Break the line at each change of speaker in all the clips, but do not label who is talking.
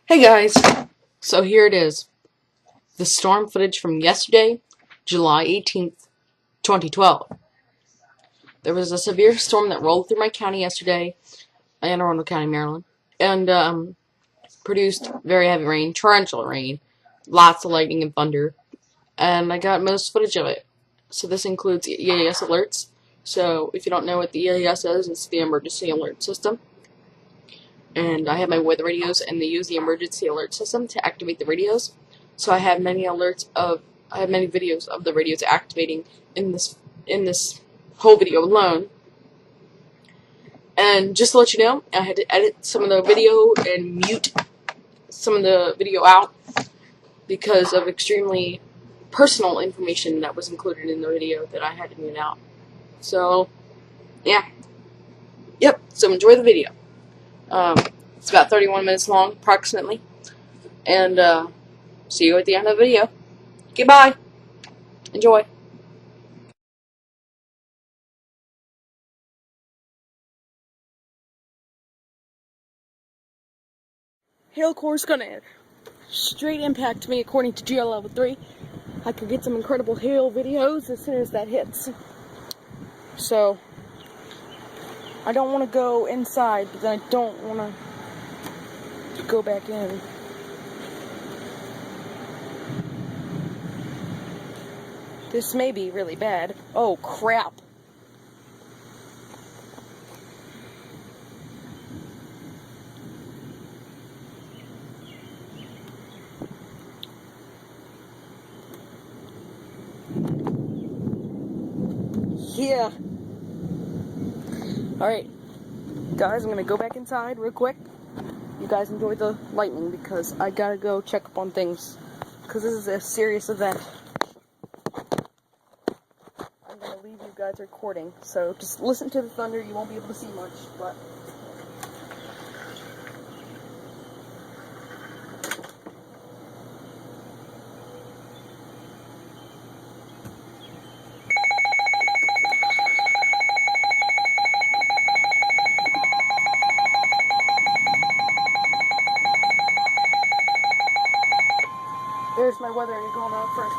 Hey guys, so here it is, the storm footage from yesterday, July 18th, 2012. There was a severe storm that rolled through my county yesterday, Anne Arundel County, Maryland, and produced very heavy rain, torrential rain, lots of lightning and thunder, and I got most footage of it. So this includes EAS alerts. So if you don't know what the EAS is, it's the Emergency Alert System. And I have my weather radios, and they use the emergency alert system to activate the radios. So I have many videos of the radios activating in this whole video alone. And just to let you know, I had to edit some of the video and mute some of the video out because of extremely personal information that was included in the video that I had to mute out. So, yeah. Yep, so enjoy the video. It's about 31 minutes long, approximately. And, see you at the end of the video. Goodbye. Enjoy. Hail core is gonna straight impact me according to GL level 3. I could get some incredible hail videos as soon as that hits. So, I don't want to go inside, but then I don't want to go back in. This may be really bad. Oh, crap. Yeah. Alright. Guys, I'm gonna go back inside real quick. You guys enjoy the lightning because I gotta go check up on things. Because this is a serious event. I'm gonna leave you guys recording. So just listen to the thunder. You won't be able to see much, but... There's my weather going on for a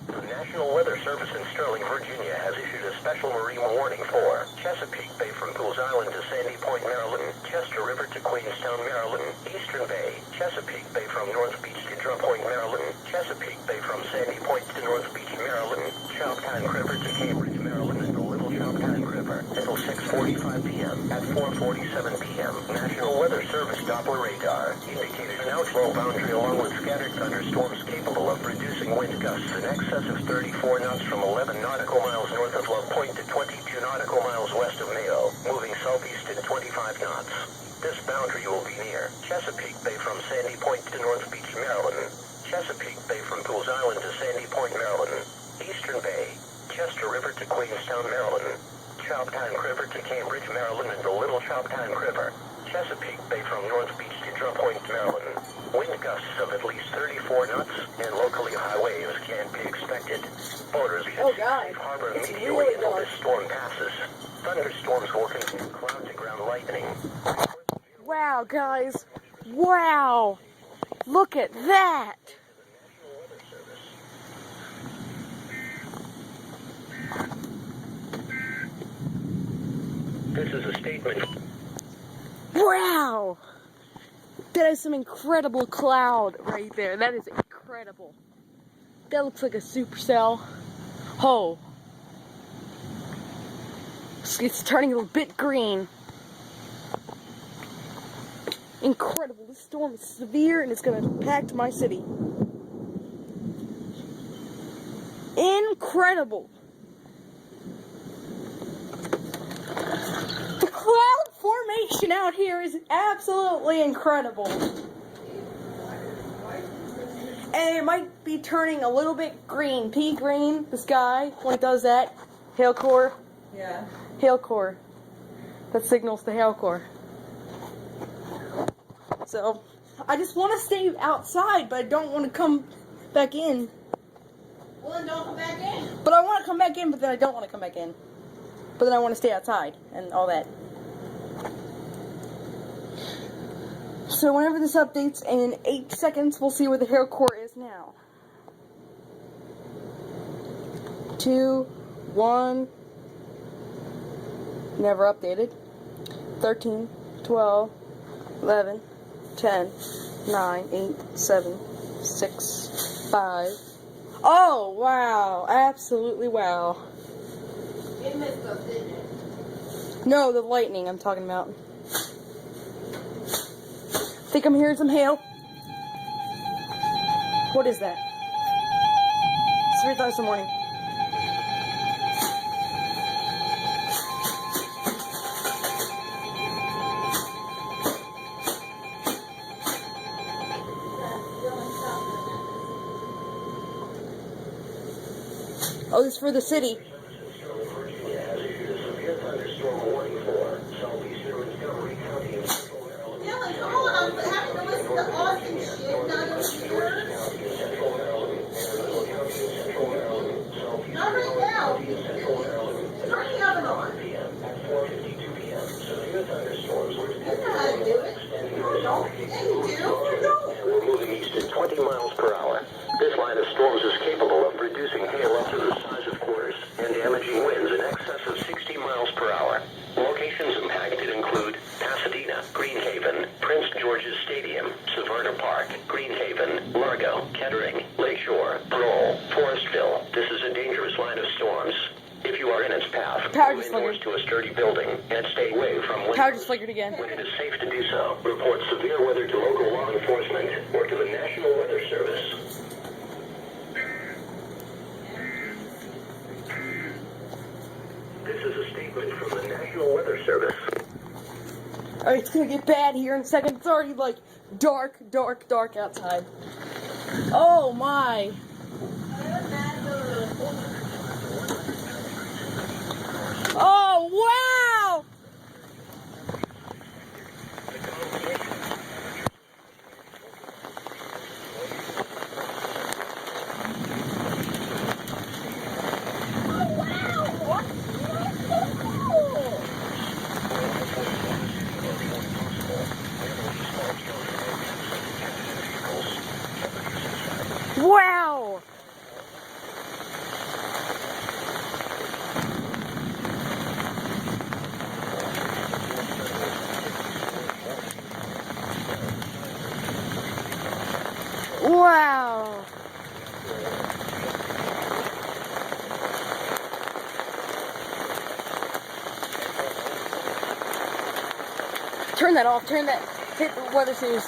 The National Weather Service in Sterling, Virginia has issued a special marine warning for Chesapeake Bay from Pools Island to Sandy Point, Maryland, Chester River to Queenstown, Maryland, Eastern Bay, Chesapeake Bay from North Beach to Drum Point, Maryland, Chesapeake Bay from Sandy Point to North Beach, Maryland, Choptank River to Cambridge, Maryland, and the Little Choptank River until 6:45 p.m. At 4:47 p.m., National Weather Service Doppler radar indicated an outflow boundary along with scattered thunderstorms capable of producing wind gusts in excess of 34 knots from 11 nautical miles north of Love Point to 22 nautical miles west of Mayo, moving southeast at 25 knots. This boundary will be near Chesapeake Bay from Sandy Point to North Beach, Maryland, Chesapeake Bay from Pools Island to Sandy Point, Maryland, Eastern Bay, Chester River to Queenstown, Maryland, Choptank River to Cambridge, Maryland, and the Little Choptank River, Chesapeake Bay from North Beach to Drum Point, Maryland. Wind gusts of at least 34 knots and locally high waves can be expected. Boaters should safe harbor immediately until this storm passes. Thunderstorms will contain cloud-to-ground lightning.
Wow, guys. Wow. Look at that.
This is a statement.
Wow. That is some incredible cloud right there. That is incredible. That looks like a supercell. Oh. It's turning a little bit green. Incredible. This storm is severe and it's going to impact my city. Incredible. The cloud formation out here is absolutely incredible. And it might be turning a little bit green, pea green, the sky, when it does that. Hail core.
Yeah.
Hail core. That signals the hail core. So, I just want to stay outside, but I don't want to come back in.
Well, then don't come back in.
But I want to come back in, but then I don't want to come back in. But then I want to stay outside and all that.
So whenever this updates in 8 seconds, we'll see where the hair core is now. 2, 1, never updated. 13, 12, 11, 10, 9, 8, 7, 6, 5. Oh, wow. Absolutely wow.
It missed us, didn't it?
No, the lightning I'm talking about. Think I'm hearing some hail? What is that? It's 3:00 in the morning. Oh, this is for the city.
Sterling, Virginia has issued a severe thunderstorm warning for southeastern Montgomery County in central Maryland.
Dylan, come on, I'm having to listen to Austin shit, not your ears.
County in central Maryland, Anderson County in central Maryland, southeastern
Not right
North
now.
County in central Maryland.
Turn the oven on.
p.m. At 4:52 p.m. Severe thunderstorms were
You
detected
know how to do it.
extending
No, you don't. Yeah, you do. You don't.
and were moving east at 20 miles per hour. This line of storms is capable of producing hail up to the size of quarters and damaging winds in excess of 60 miles per hour. Locations impacted include Pasadena, Greenhaven, Prince George's Stadium, Severna Park, Greenhaven, Largo, Kettering, Lakeshore, Parole, Forestville. This is a dangerous line of storms. If you are in its path,
Power
move
just
indoors to a sturdy building and stay away from windows.
Power just flickered again.
When it is safe to do so, report severe weather to local law enforcement or to the National Weather Service. This is a statement from the National Weather Service.
Oh, it's gonna get bad here in a second. It's already like dark, dark, dark outside. Oh my. Oh wow! Wow! Wow! Turn that off. Turn that. Hit the weather news.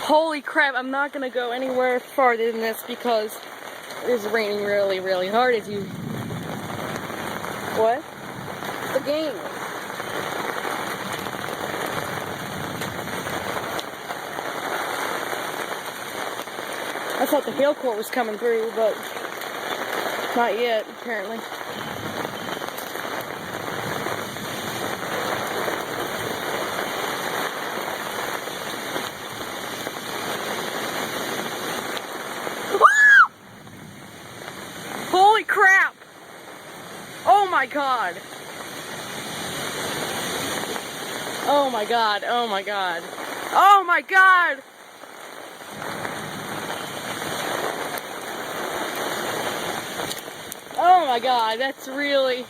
Holy crap, I'm not gonna go anywhere farther than this because it is raining really, really hard as you... What? The game. I thought the hail core was coming through, but not yet, apparently. Holy crap! Oh my god! Oh my god, oh my god. Oh my god! Oh my god, that's really...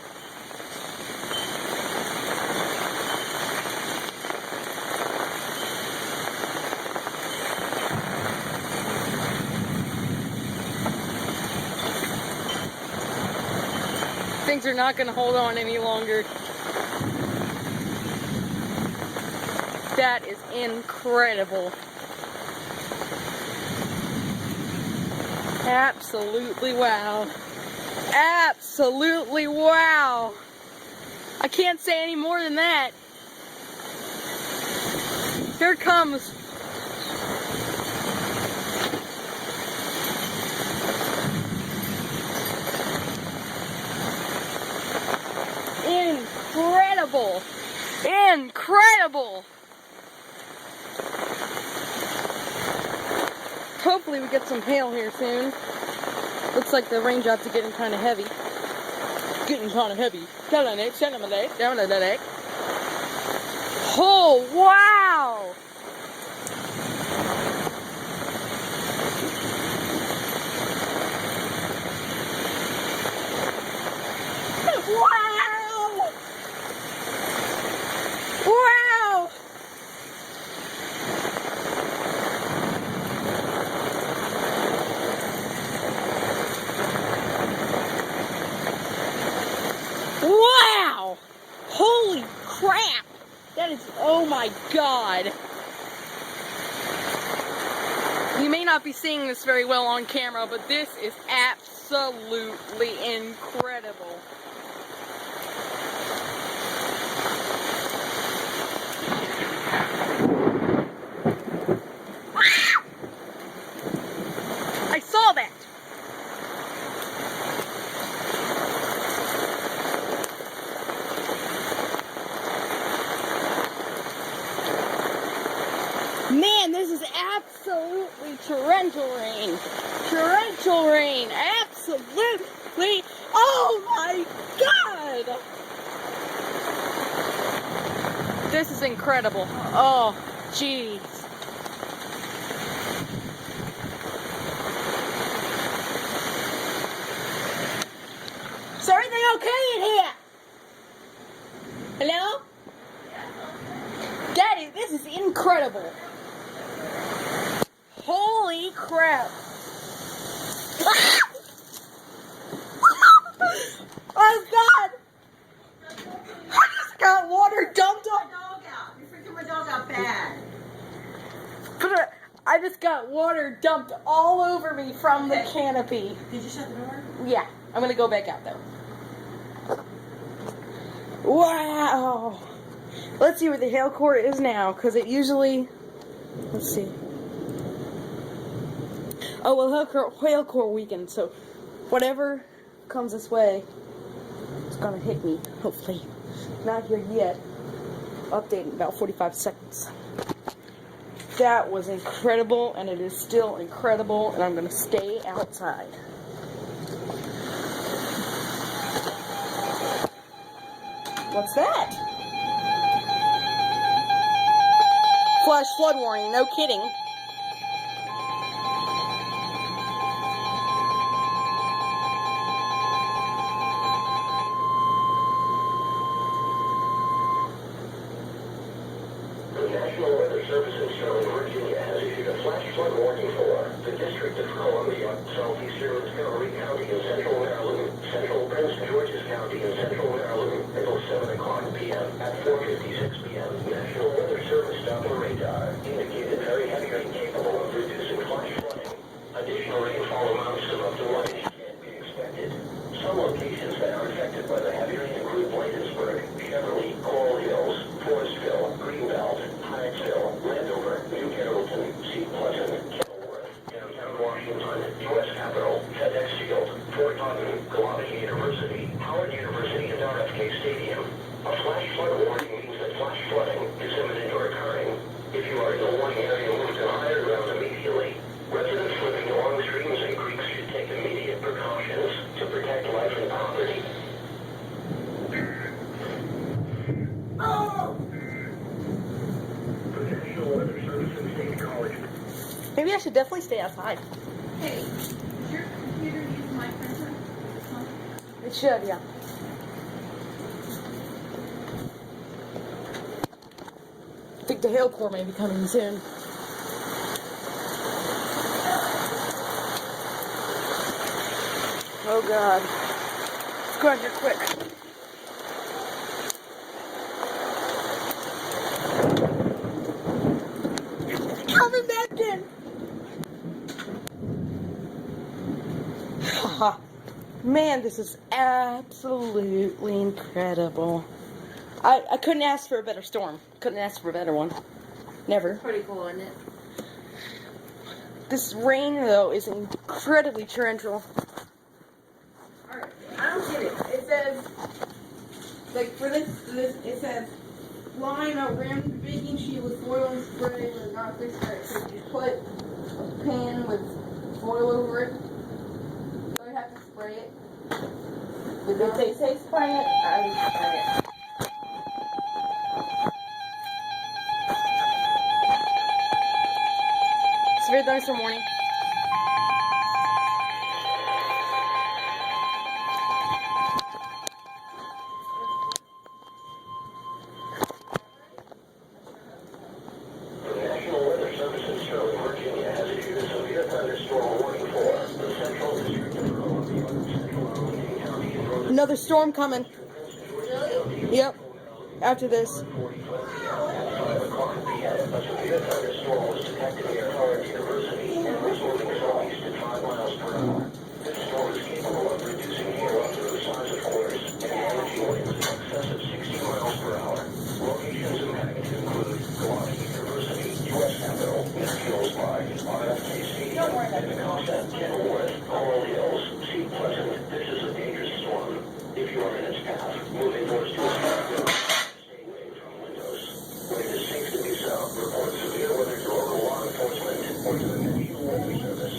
Things are not going to hold on any longer. That is incredible. Absolutely wow. Absolutely wow. I can't say any more than that. Here it comes. Incredible! Incredible! Hopefully we get some hail here soon. Looks like the raindrops are getting kind of heavy. Oh, wow! Wow! Wow! Wow! Holy crap! That is, oh my god. You may not be seeing this very well on camera, but this is absolutely incredible. I saw that. Man, this is absolutely torrential rain. Torrential rain. Absolutely. Oh my god. This is incredible. Oh, jeez. Is everything okay in here? Hello? Daddy, this is incredible. Holy crap. Oh god. I just got water dumped on.
You're freaking my dog out bad.
I just got water dumped all over me from the canopy.
Did you shut the door?
Yeah, I'm gonna go back out there. Wow. Let's see where the hail core is now, because it usually, let's see. Oh, well, hail core weekend, so whatever comes this way, it's gonna hit me, hopefully. Not here yet. Update in about 45 seconds. That was incredible, and it is still incredible, and I'm gonna stay outside. What's that? Flash flood warning, no kidding.
The National Weather Service in Sterling, Virginia has issued a flash flood warning for the District of Columbia, southeastern Montgomery County in central Maryland, central Prince George's County in central Maryland until 7 o'clock p.m. At 4:56 p.m., National Weather Service Doppler radar indicated very heavy rain capable of reducing flash flooding. Additional rainfall amounts of up to 1 inch can be expected. Some locations that are affected by the heavy rain include Bladensburg, Cheverly, Coral Hills, Forestville, Greenbelt, Hyattsville, Landover, New Carrollton, Seat Pleasant, Kenilworth, downtown Washington, U.S. Capitol, FedEx Field, Fort Hutton, Columbia University, Howard University, and RFK Stadium. A flash flood warning means that flash flooding is imminent or occurring. If you are in the warning area, move to higher ground immediately. Residents living along streams and creeks should take immediate precautions to protect life and property.
Oh!
The National Weather Service and State College.
Maybe I should definitely stay outside.
Hey, does your computer use my printer? This one?
It should, yeah. I think the hail core may be coming soon. Oh god. Let's go out here quick. Coming back in! Man, this is absolutely incredible. I couldn't ask for a better storm. Couldn't ask for a better one. Never.
Pretty cool, isn't it?
This rain, though, is incredibly torrential.
Alright, I don't get it. It says, like, for this, it says, line a rimmed baking sheet with foil and spray or not fixed right. So you put a pan with foil over it. So I spray it?
If they say spray it, I would spray it.
Severe thunderstorm warning.
The National Weather Service in Sterling, Virginia has issued a severe thunderstorm warning for the Central District of Columbia, Central Arlington County, and Northern
Another storm coming.
Really?
Yep. After this.
At 5 o'clock p.m., a severe thunderstorm was detected near Howard University and was moving southeast at 5 miles per hour. This storm is capable of reducing hail up to the size of quarters and managing winds in excess of 60 miles per hour. Locations impacted include Milwaukee University, U.S. Capitol, Infields Park, RFK Stadium, and Costa, Kenilworth, Coral Hills, Sea Pleasant. This is a dangerous storm. If you are in its path, move indoors to a safe room. Stay away from windows. When it is safe to do so, report severe weather to local law enforcement or to the National Weather Service.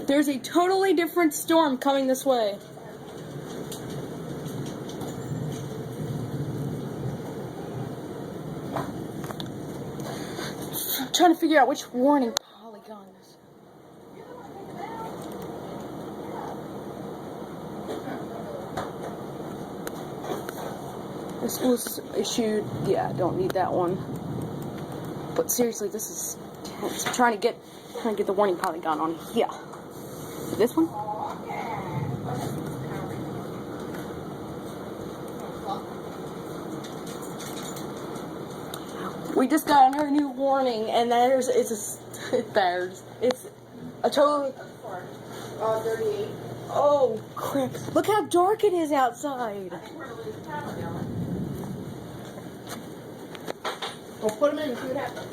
There's a totally different storm coming this way. I'm trying to figure out which warning polygon is. This was issued. Yeah, don't need that one. But seriously, this is tense. I'm trying to get the warning polygon on here. This one? We just got another new warning, and it's a total.
38.
Oh crap! Look how dark it is outside.
We'll put them in and see what happens.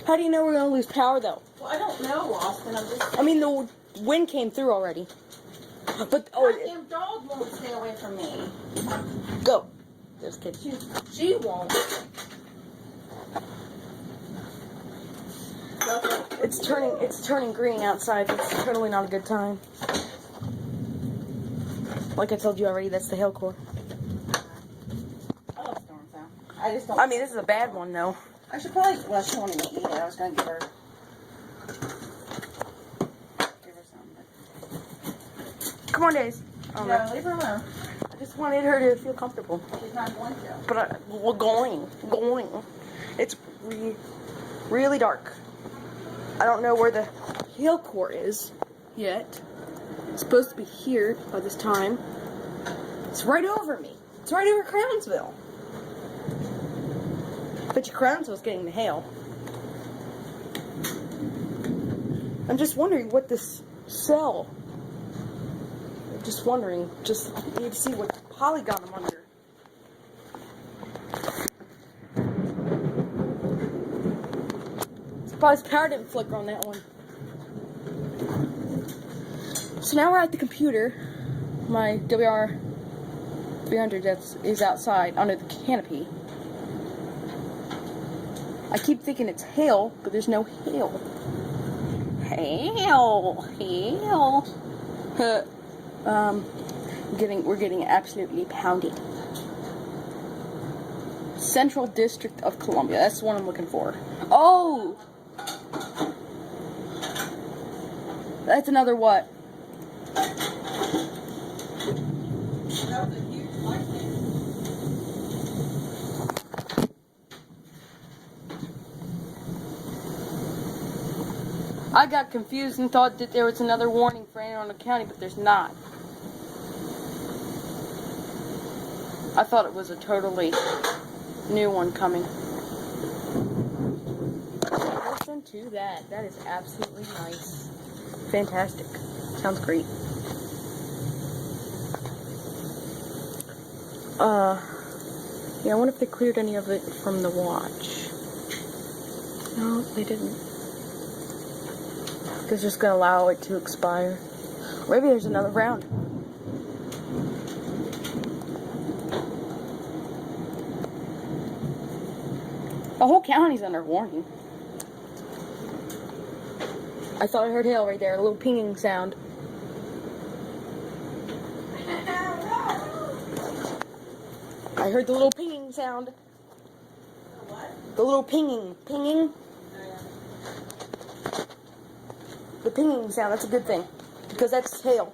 How do you know we're gonna lose power though?
Well, I don't know, Austin. I'm just.
I mean, the wind came through already. But
Goddamn dog won't stay away from me.
go. Just kidding.
She won't.
It's turning green outside. It's totally not a good time. Like I told you already, that's the hail core.
I love storms now. I just don't.
I mean, this is a bad one though.
I should probably. Well, she wanted to eat it. I was gonna give her some.
Come on, Days.
But no, leave her alone.
I just wanted her to feel comfortable.
She's not going to.
But we're going. It's really dark. I don't know where the hail core is yet. It's supposed to be here by this time. It's right over me. It's right over Crownsville. Bet you Crownsville's getting the hail. I'm just wondering what this cell. I'm just wondering. Just need to see what polygon I'm under. Surprised power didn't flicker on that one. So now we're at the computer. My WR 300 is outside under the canopy. I keep thinking it's hail, but there's no hail. Hail. We're getting absolutely pounded. Central District of Columbia. That's the one I'm looking for. Oh! That's another what? I got confused and thought that there was another warning for Anne Arundel County, but there's not. I thought it was a totally new one coming. Listen to that. That is absolutely nice. Fantastic. Sounds great. Yeah, I wonder if they cleared any of it from the watch. No, they didn't. They're just gonna allow it to expire. Maybe there's another round. The whole county's under warning. I thought I heard hail right there, a little pinging sound. I heard the little pinging sound.
What?
The little pinging. The pinging sound, that's a good thing. Because that's hail.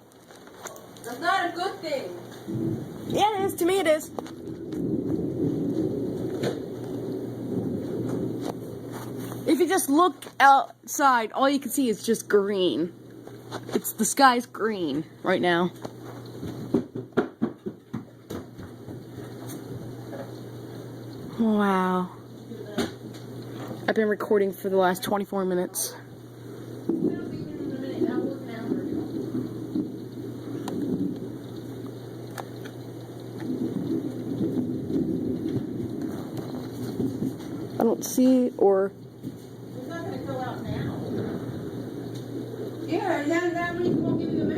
That's not a good thing.
Yeah, it is. To me, it is. If you just look outside, all you can see is just green. The sky's green right now. Wow. I've been recording for the last 24 minutes. I don't see or...
It's not going to fill out now. Yeah, that means we'll give you them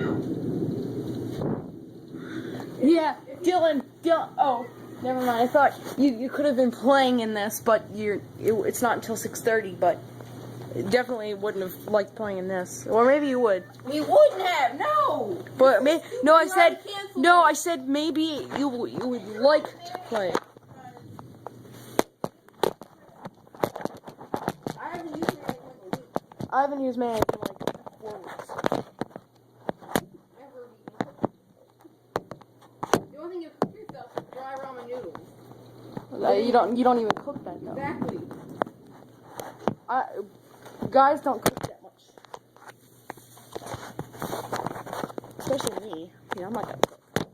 out.
Yeah, Dylan, oh, never mind. I thought you could have been playing in this, but it's not until 6:30, but definitely wouldn't have liked playing in this. Or maybe you would.
We wouldn't have, no!
But I
already
said maybe you would like to play it. I haven't used Mayonnaise in like 4 weeks.
The only thing you cook yourself is dry ramen noodles.
You don't even cook that though.
Exactly.
Guys don't cook that much. Especially me. I'm not gonna cook.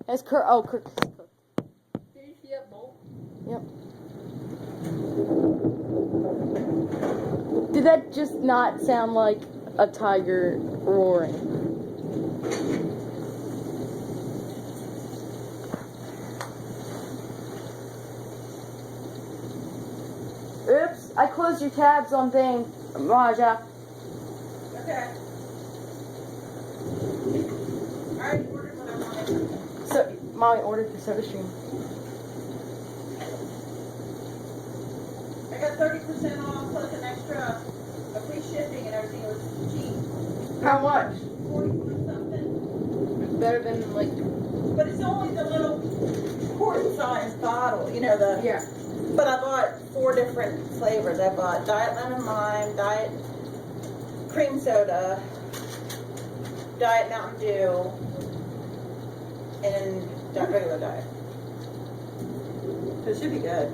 It's Kirk. Oh, Kirk's cooked.
Did you see that bolt?
Yep. Did that just not sound like a tiger roaring? Oops, I closed your tabs on thing, Raja.
Okay. I already ordered what I wanted.
So, Molly ordered the soda stream.
I got 30% off plus an extra, a free shipping and everything. It was cheap.
How much?
40 something.
Better than like...
But it's only the little quart-sized bottle, you know, the...
Yeah.
But I bought 4 different flavors. I bought Diet Lemon Lime, Diet Cream Soda, Diet Mountain Dew, and regular Diet. So it should be good.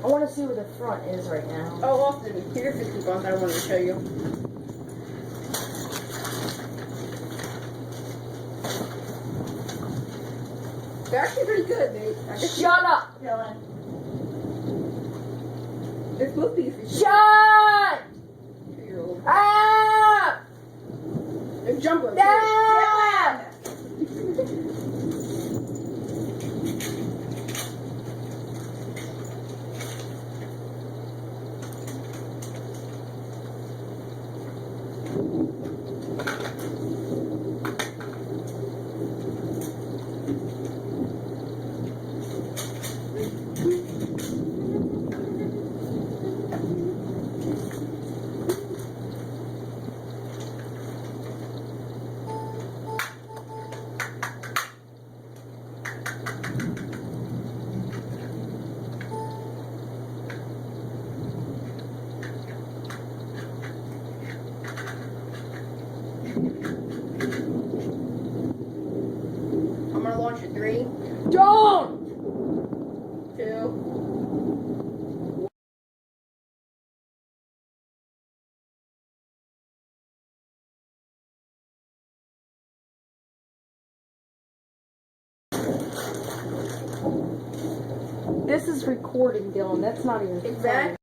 I want to see where the front is right now.
Oh, Austin, here's the coupons I wanted to show you. They're actually pretty good, babe.
Shut up!
Dylan. They're supposed to be for
Shut
2-year-old.
up!
They're jumpers.
Down!
I'm gonna launch at 3,
Don't!
2.
This is recording, Dylan. That's not even
Exactly.
funny.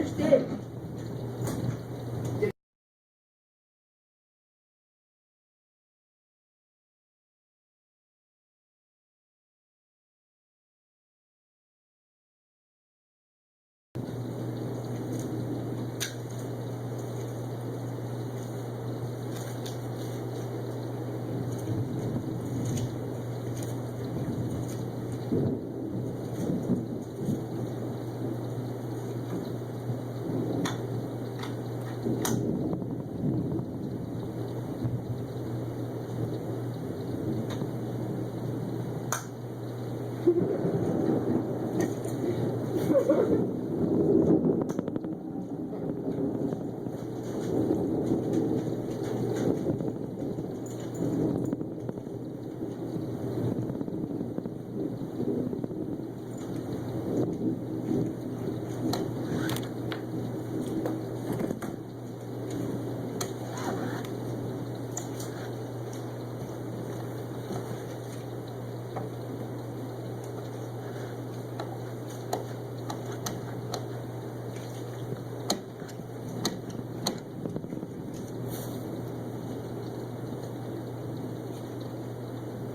just did.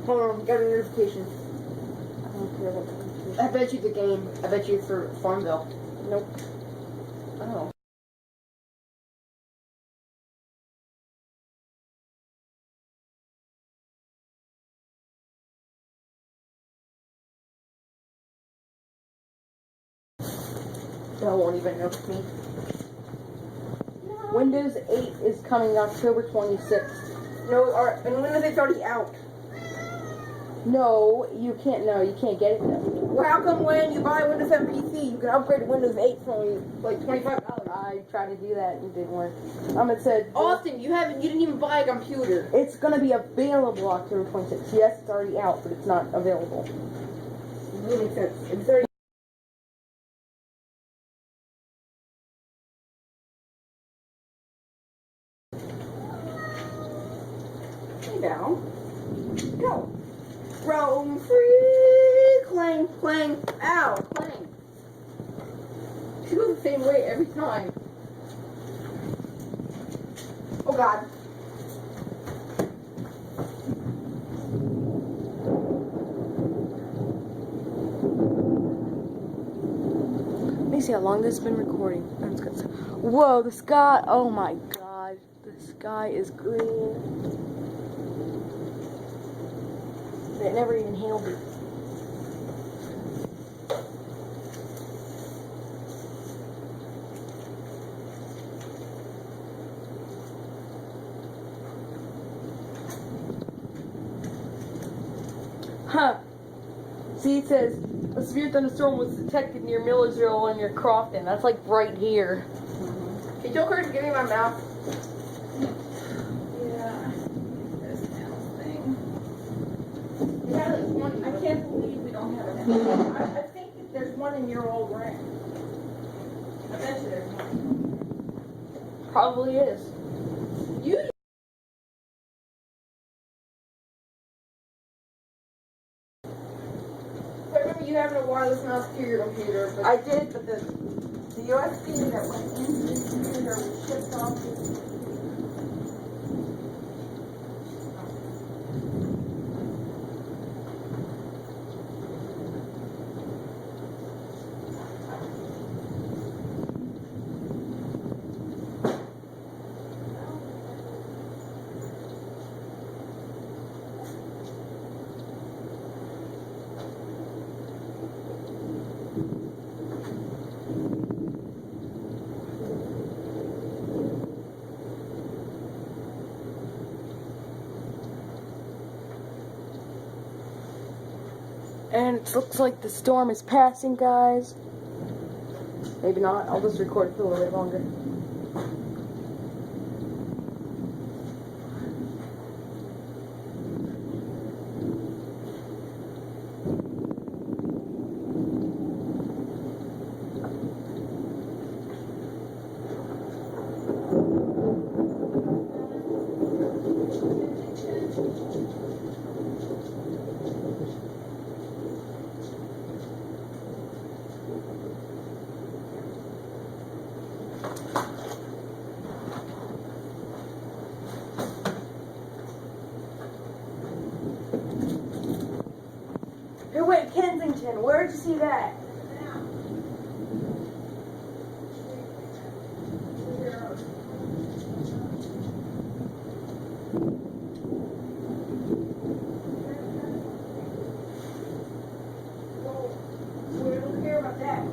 Hold on, got a notification.
I don't care about the notification.
I bet you the game. I bet you it's for Farmville.
Nope. Oh. That won't even notice me. Windows 8 is coming October 26th.
No, and Windows 8's already out.
No, you can't. No, you can't get it though.
Well, how come when you buy a Windows 7 PC, you can upgrade to Windows 8 for only like $25?
I tried to do that and it didn't work. It said
Austin, you didn't even buy a computer.
it's gonna be available October 26th. Yes, it's already out, but it's not available.
It doesn't make sense. It's already. Hey now, go. Roam free, clang, clang, ow, clang. She goes the same way every time. Oh God.
Let me see how long this has been recording. Whoa, the sky. Oh my god. The sky is green. It never even hailed it. Huh. See, it says a severe thunderstorm was detected near Millersville and near Crofton. That's like right here.
Can you tell Kurt to give me my mouth? Yeah. This mouse thing. We had like one. I can't believe we don't have it. I think that there's one in your old room. I bet you there's one.
Probably is.
You. I remember you having a wireless mouse to your computer. But
I did, but the
USB that went into this computer was shipped off.
And it looks like the storm is passing, guys. Maybe not. I'll just record it for a little bit longer. Where'd you see that? We don't care about that.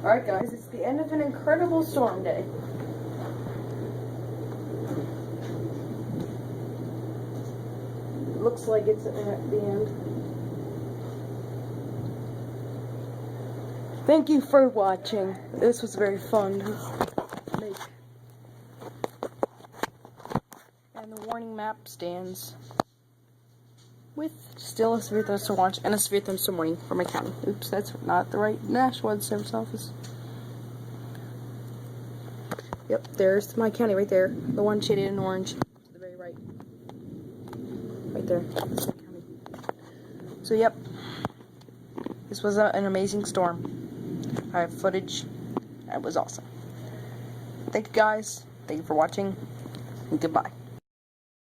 Alright guys, it's the end of an incredible storm day. Looks like it's at the end. Thank you for watching. This was very fun to make. And the warning map stands with still a severe thunderstorm watch and a severe thunderstorm warning for my county. Oops, that's not the right National Weather Service office. Yep, there's my county right there. The one shaded in orange to the very right. Right there. That's my county. So, yep. This was an amazing storm. I have footage. It was awesome. Thank you guys. Thank you for watching. And goodbye.